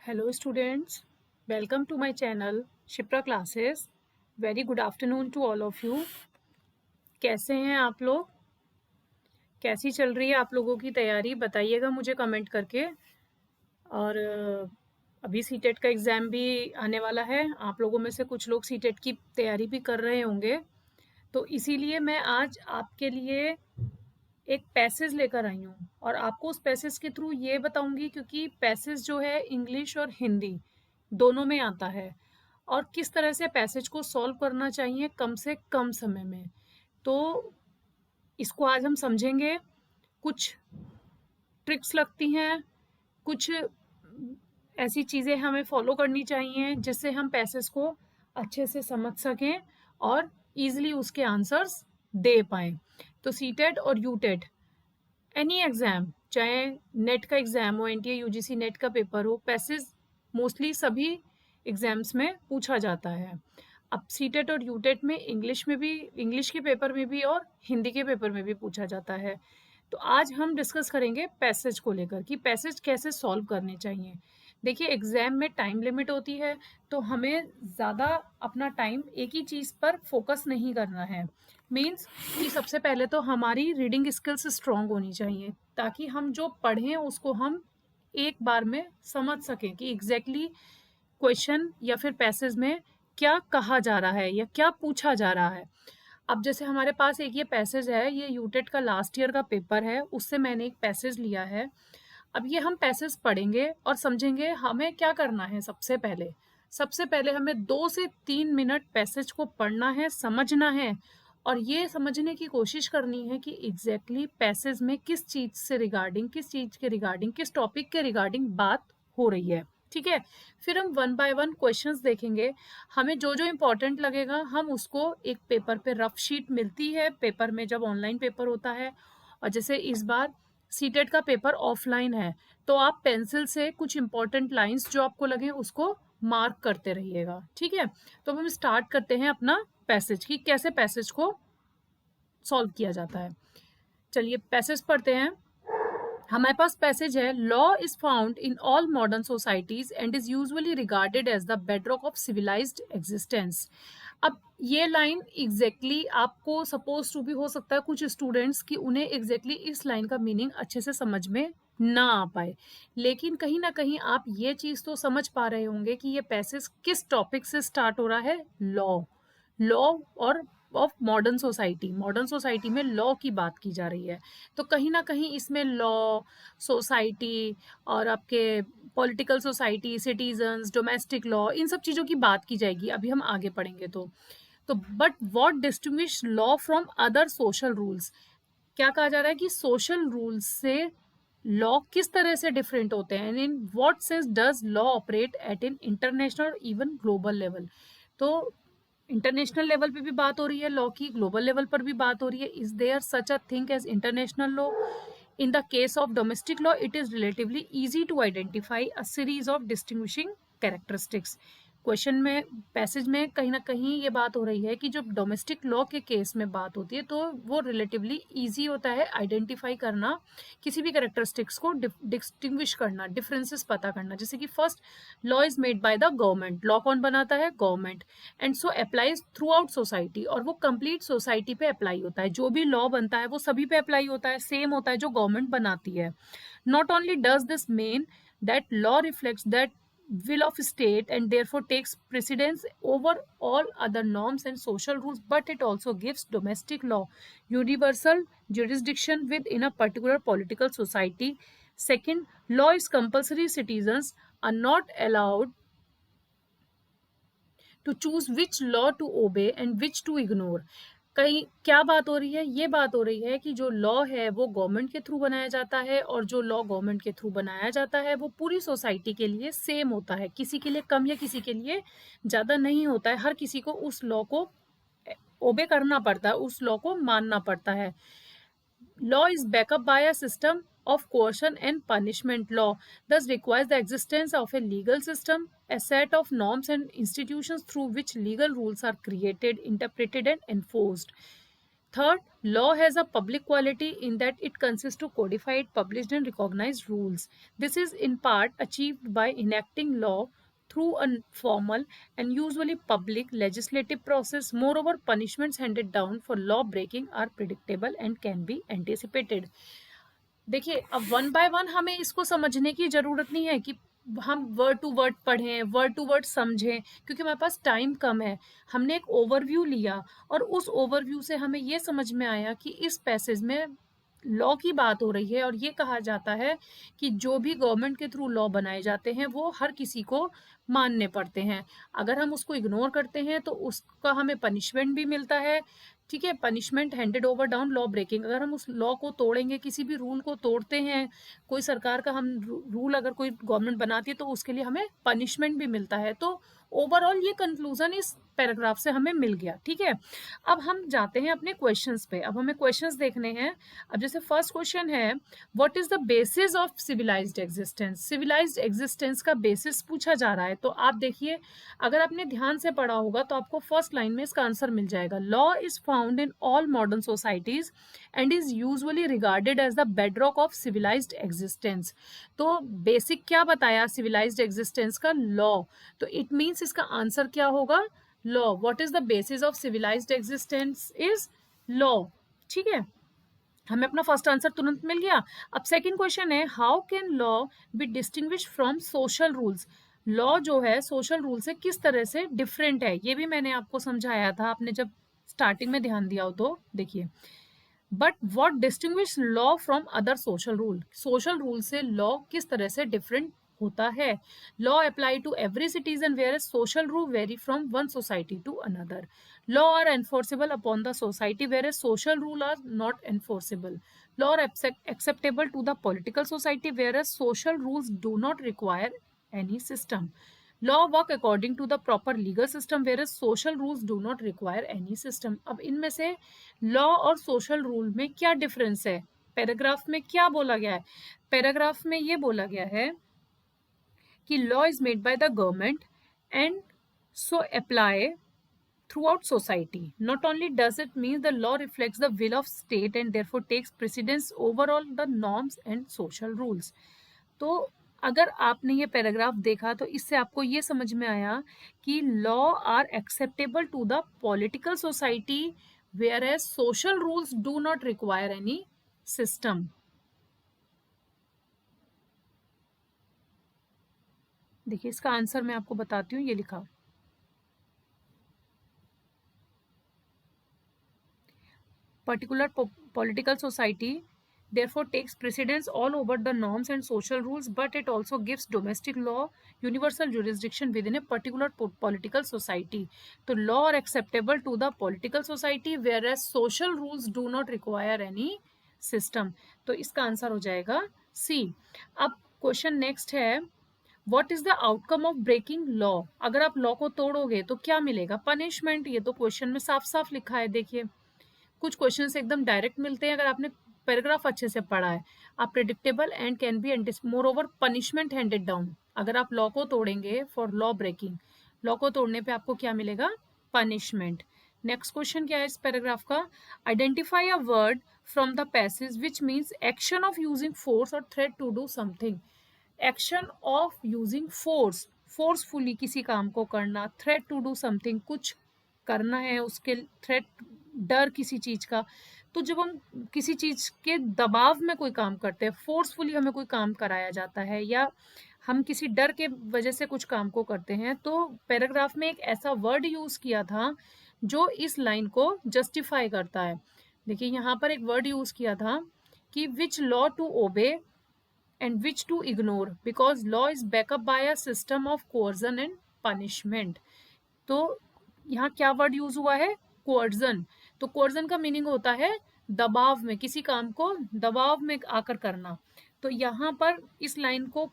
Hello students, welcome to my channel Shipra Classes. Very good afternoon to all of you. कैसे हैं आप लोग? कैसी चल रही है आप लोगों की तैयारी? बताइएगा मुझे कमेंट करके। और अभी सीटेट का एग्ज़ाम भी आने वाला है। आप लोगों में से कुछ लोग सीटेट की तैयारी भी कर रहे होंगे, तो इसीलिए मैं आज आपके लिए एक पैसेज लेकर आई हूँ और आपको उस पैसेज के थ्रू ये बताऊंगी, क्योंकि पैसेज जो है इंग्लिश और हिंदी दोनों में आता है और किस तरह से पैसेज को सॉल्व करना चाहिए कम से कम समय में। तो इसको आज हम समझेंगे। कुछ ट्रिक्स लगती हैं, कुछ ऐसी चीज़ें हमें फॉलो करनी चाहिए जिससे हम पैसेज को अच्छे से समझ सकें और इजीली उसके आंसर्स दे पाएँ। तो सीटेट और यूटेट एनी एग्ज़ाम, चाहे नेट का एग्ज़ाम हो, एनटीए यूजीसी नेट का पेपर हो, पैसेज मोस्टली सभी एग्ज़ाम्स में पूछा जाता है। अब सीटेट और यूटेट में इंग्लिश में भी, इंग्लिश के पेपर में भी और हिंदी के पेपर में भी पूछा जाता है। तो आज हम डिस्कस करेंगे पैसेज को लेकर कि पैसेज कैसे सॉल्व करने चाहिए। देखिए, एग्ज़ाम में टाइम लिमिट होती है, तो हमें ज़्यादा अपना टाइम एक ही चीज़ पर फोकस नहीं करना है। मीन्स कि सबसे पहले तो हमारी रीडिंग स्किल्स स्ट्रॉन्ग होनी चाहिए, ताकि हम जो पढ़ें उसको हम एक बार में समझ सकें कि एग्जैक्टली क्वेश्चन या फिर पैसेज में क्या कहा जा रहा है या क्या पूछा जा रहा है। अब जैसे हमारे पास एक ये पैसेज है, ये यूटेट का लास्ट ईयर का पेपर है, उससे मैंने एक पैसेज लिया है। अब ये हम पैसेज पढ़ेंगे और समझेंगे हमें क्या करना है। सबसे पहले हमें 2 से 3 मिनट पैसेज को पढ़ना है, समझना है और ये समझने की कोशिश करनी है कि एग्जैक्टली पैसेज में किस चीज़ से रिगार्डिंग, किस चीज़ के रिगार्डिंग, किस टॉपिक के रिगार्डिंग बात हो रही है। ठीक है, फिर हम 1 बाय 1 क्वेश्चंस देखेंगे। हमें जो जो इम्पोर्टेंट लगेगा हम उसको एक पेपर पे, रफ शीट मिलती है पेपर में जब ऑनलाइन पेपर होता है, और जैसे इस बार सीटेट का पेपर ऑफलाइन है, तो आप पेंसिल से कुछ इम्पोर्टेंट लाइंस जो आपको लगे उसको मार्क करते रहिएगा। ठीक है, तो हम स्टार्ट करते हैं अपना पैसेज की कैसे पैसेज को सॉल्व किया जाता है। चलिए पैसेज पढ़ते हैं। हमारे पास पैसेज है, law is found in all modern societies and is usually regarded as the bedrock of civilised existence. अब ये लाइन एग्जैक्टली आपको सपोज टू भी हो सकता है कुछ स्टूडेंट्स की उन्हें एग्जैक्टली इस लाइन का मीनिंग अच्छे से समझ में ना आ पाए, लेकिन कहीं ना कहीं आप ये चीज़ तो समझ पा रहे होंगे कि ये पैसेज किस टॉपिक से स्टार्ट हो रहा है। लॉ और ऑफ मॉडर्न सोसाइटी में लॉ की बात की जा रही है, तो कहीं ना कहीं इसमें लॉ, सोसाइटी और आपके political society, citizens, domestic law, इन सब चीज़ों की बात की जाएगी। अभी हम आगे पढ़ेंगे तो but what distinguish law from other social rules, क्या कहा जा रहा है कि सोशल रूल्स से लॉ किस तरह से डिफरेंट होते हैं, in what sense does law operate at an international और इवन ग्लोबल लेवल। तो इंटरनेशनल लेवल पे भी बात हो रही है लॉ की, ग्लोबल लेवल पर भी बात हो रही है। Is there such a thing as international law? In the case of domestic law it is relatively easy to identify a series of distinguishing characteristics। Question में, पैसेज में कहीं ना कहीं ये बात हो रही है कि जब डोमेस्टिक लॉ के केस में बात होती है तो वो रिलेटिवली इजी होता है आइडेंटिफाई करना, किसी भी कैरेक्टरिस्टिक्स को डिस्टिंग्विश करना, डिफरेंसेस पता करना। जैसे कि first, law is made by the government, law कौन बनाता है? Government. And so applies through out society, और वो कंप्लीट सोसाइटी पे अप्लाई होता है। जो भी लॉ बनता है वो सभी पे अप्लाई होता है, सेम होता है जो गवर्नमेंट बनाती है। Not only does this mean that law reflects that will of state and therefore takes precedence over all other norms and social rules, but it also gives domestic law universal jurisdiction within a particular political society. Second, law is compulsory. Citizens are not allowed to choose which law to obey and which to ignore। कहीं क्या बात हो रही है? ये बात हो रही है कि जो लॉ है वो गवर्नमेंट के थ्रू बनाया जाता है, और जो लॉ गवर्नमेंट के थ्रू बनाया जाता है वो पूरी सोसाइटी के लिए सेम होता है, किसी के लिए कम या किसी के लिए ज़्यादा नहीं होता है। हर किसी को उस लॉ को ओबे करना पड़ता है, उस लॉ को मानना पड़ता है। Law is backed up by a system of coercion and punishment. Law thus requires the existence of a legal system, a set of norms and institutions through which legal rules are created, interpreted and enforced. Third, law has a public quality in that it consists to codified, published and recognized rules. This is in part achieved by enacting law through a formal and usually public legislative process. Moreover, punishments handed down for law breaking are predictable and can be anticipated. देखिए, अब one by one हमें इसको समझने की जरूरत नहीं है कि हम वर्ड टू वर्ड पढ़ें, वर्ड टू वर्ड समझें, क्योंकि हमारे पास टाइम कम है। हमने एक ओवरव्यू लिया और उस ओवरव्यू से हमें ये समझ में आया कि इस पैसेज में लॉ की बात हो रही है और ये कहा जाता है कि जो भी गवर्नमेंट के थ्रू लॉ बनाए जाते हैं वो हर किसी को मानने पड़ते हैं। अगर हम उसको इग्नोर करते हैं तो उसका हमें पनिशमेंट भी मिलता है। ठीक है, punishment handed over down law breaking. अगर हम उस लॉ को तोड़ेंगे, किसी भी रूल को तोड़ते हैं, कोई सरकार का हम रूल अगर कोई गवर्नमेंट बनाती है तो उसके लिए हमें पनिशमेंट भी मिलता है। तो ओवरऑल ये कंक्लूजन इस पैराग्राफ से हमें मिल गया। ठीक है, अब हम जाते हैं अपने क्वेश्चंस पे। अब हमें क्वेश्चंस देखने हैं। अब जैसे फर्स्ट क्वेश्चन है, what is the basis of civilised existence. Civilised existence का बेसिस पूछा जा रहा है। तो आप देखिए, अगर आपने ध्यान से पढ़ा होगा तो आपको फर्स्ट लाइन में इसका आंसर मिल जाएगा। Law is found in all modern societies and is usually regarded as the bedrock of civilised existence. तो बेसिक क्या बताया सिविलाइज्ड एग्जिस्टेंस का? लॉ। तो इट मीन्स इसका आंसर क्या होगा? Law. What is the basis of civilised existence is law. ठीक है, हमें अपना फर्स्ट आंसर तुरंत मिल गया। अब सेकंड क्वेश्चन है, how can law be distinguish from social rules. Law जो है सोशल रूल से किस तरह से डिफरेंट है, ये भी मैंने आपको समझाया था, आपने जब स्टार्टिंग में ध्यान दिया हो तो देखिए। But what distinguish law from other social rule. Social rule से लॉ किस तरह से डिफरेंट होता है? Law apply to every citizen where social rule vary from one society to another. Law are enforceable upon the society where social rule are not enforceable. Law are acceptable to the political society whereas social rules do not require any system. Law work according to the proper legal system whereas social rules do not require any system. अब इनमें से law और social rule में क्या difference है? Paragraph में क्या बोला गया है? पैराग्राफ में ये बोला गया है कि law is made by the government and so apply throughout society. Not only does it mean the law reflects the will of state and therefore takes precedence over all the norms and social rules. तो अगर आपने ये paragraph देखा तो इससे आपको ये समझ में आया कि law are acceptable to the political society whereas social rules do not require any system. देखिए, इसका आंसर मैं आपको बताती हूँ, ये लिखा, particular political society therefore takes precedence all over the norms and social rules, but it also gives domestic law universal jurisdiction within a particular political society. तो law are acceptable to the political society whereas social rules do not require any system. तो इसका answer हो जाएगा C. अब question next है, what is the outcome of breaking law. अगर आप law को तोड़ोगे तो क्या मिलेगा? पनिशमेंट। ये तो क्वेश्चन में साफ साफ लिखा है। देखिए, कुछ क्वेश्चंस एकदम डायरेक्ट मिलते हैं अगर आपने पैराग्राफ अच्छे से पढ़ा है। आप predictable and can be more over punishment handed down. अगर आप लॉ को तोड़ेंगे फॉर लॉ ब्रेकिंग, लॉ को तोड़ने पे आपको क्या मिलेगा? पनिशमेंट। नेक्स्ट क्वेश्चन क्या है इस पैराग्राफ का? Identify a word from the passage which means action of using force और threat to do something. Action of using force, forcefully किसी काम को करना, थ्रेट टू डू समथिंग, कुछ करना है उसके, थ्रेट डर किसी चीज का। तो जब हम किसी चीज के दबाव में कोई काम करते हैं, फोर्सफुली हमें कोई काम कराया जाता है या हम किसी डर के वजह से कुछ काम को करते हैं, तो पैराग्राफ में एक ऐसा वर्ड यूज किया था जो इस लाइन को जस्टिफाई करता है। देखिए, यहाँ पर एक वर्ड यूज किया था कि which law to obey and which to ignore because law is backed up by a system of coercion and punishment. तो यहाँ क्या वर्ड यूज हुआ है? कोर्जन। तो कोर्जन का मीनिंग होता है दबाव में, किसी काम को दबाव में आकर करना। तो यहाँ पर इस लाइन को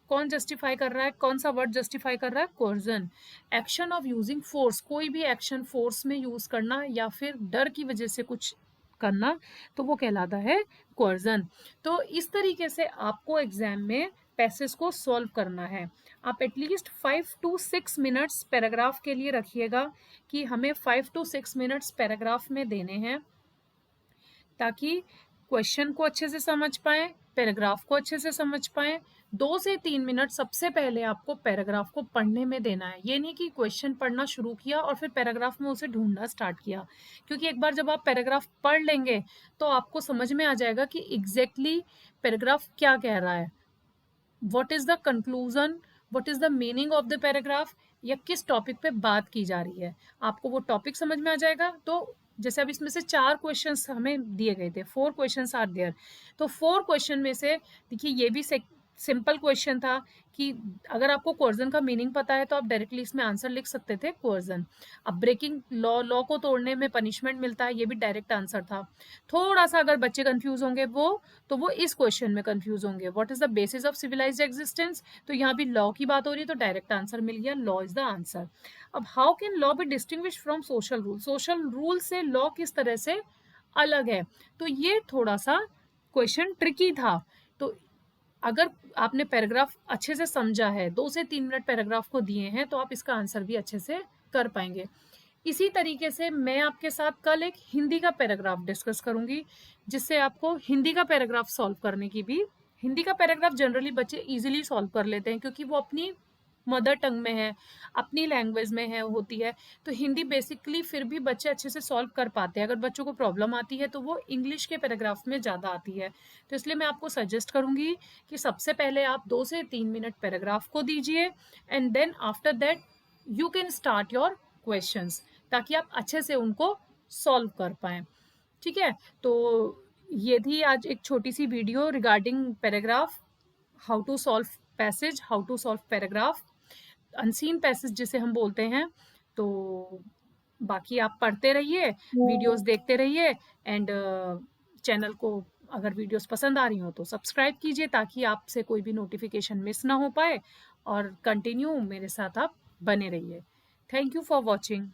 कौन जस्टिफाई कर रहा है? कौन सा वर्ड जस्टिफाई कर रहा है? Coercion. Action of using force, कोई भी एक्शन फोर्स में यूज करना या फिर डर की वजह से कुछ करना, तो वो कहलाता है कोर्जन। तो इस तरीके से आपको एग्जाम में पैसेज को सॉल्व करना है। आप एटलीस्ट 5 to 6 मिनट्स पैराग्राफ के लिए रखिएगा कि हमें 5 to 6 मिनट्स पैराग्राफ में देने हैं। ताकि क्वेश्चन को अच्छे से समझ पाए, पैराग्राफ को अच्छे से समझ पाए। 2 से 3 मिनट सबसे पहले आपको पैराग्राफ को पढ़ने में देना है। ये नहीं कि क्वेश्चन पढ़ना शुरू किया और फिर पैराग्राफ में उसे ढूंढना स्टार्ट किया, क्योंकि एक बार जब आप पैराग्राफ पढ़ लेंगे तो आपको समझ में आ जाएगा कि एग्जैक्टली पैराग्राफ क्या कह रहा है, what is the conclusion, what is the meaning of the paragraph, या किस टॉपिक पे बात की जा रही है। आपको वो टॉपिक समझ में आ जाएगा। तो जैसे अब इसमें से 4 क्वेश्चंस हमें दिए गए थे, 4 क्वेश्चंस आर देयर। तो 4 क्वेश्चन में से देखिए ये भी सिंपल क्वेश्चन था कि अगर आपको कोर्जन का मीनिंग पता है तो आप डायरेक्टली इसमें आंसर लिख सकते थे कोर्जन। अब ब्रेकिंग लॉ को तोड़ने में पनिशमेंट मिलता है, ये भी डायरेक्ट आंसर था। थोड़ा सा अगर बच्चे कंफ्यूज होंगे तो वो इस क्वेश्चन में कंफ्यूज होंगे, what is the basis of civilised existence, तो यहाँ भी लॉ की बात हो रही है तो डायरेक्ट आंसर मिल गया, लॉ इज द आंसर। अब how can law be distinguish from social rule, social rule से लॉ किस तरह से अलग है, तो ये थोड़ा सा क्वेश्चन ट्रिकी था। तो अगर आपने पैराग्राफ अच्छे से समझा है, 2 से 3 मिनट पैराग्राफ को दिए हैं, तो आप इसका आंसर भी अच्छे से कर पाएंगे। इसी तरीके से मैं आपके साथ कल एक हिंदी का पैराग्राफ डिस्कस करूंगी, जिससे आपको हिंदी का पैराग्राफ सॉल्व करने की भी, हिंदी का पैराग्राफ जनरली बच्चे इजीली सॉल्व कर लेते हैं क्योंकि वो अपनी मदर टंग में है, अपनी लैंग्वेज में है होती है। तो हिंदी बेसिकली फिर भी बच्चे अच्छे से सॉल्व कर पाते हैं। अगर बच्चों को प्रॉब्लम आती है तो वो इंग्लिश के पैराग्राफ में ज़्यादा आती है। तो इसलिए मैं आपको सजेस्ट करूंगी कि सबसे पहले आप 2 से 3 मिनट पैराग्राफ को दीजिए and then after that you can start your questions, ताकि आप अच्छे से उनको सॉल्व कर पाएं। ठीक है, तो ये थी आज एक छोटी सी video regarding paragraph, how to solve passage, how to solve paragraph, unseen passage जिसे हम बोलते हैं। तो बाकी आप पढ़ते रहिए, वीडियोस देखते रहिए एंड चैनल को अगर वीडियोस पसंद आ रही हो तो सब्सक्राइब कीजिए ताकि आपसे कोई भी नोटिफिकेशन मिस ना हो पाए, और कंटिन्यू मेरे साथ आप बने रहिए। Thank you for watching.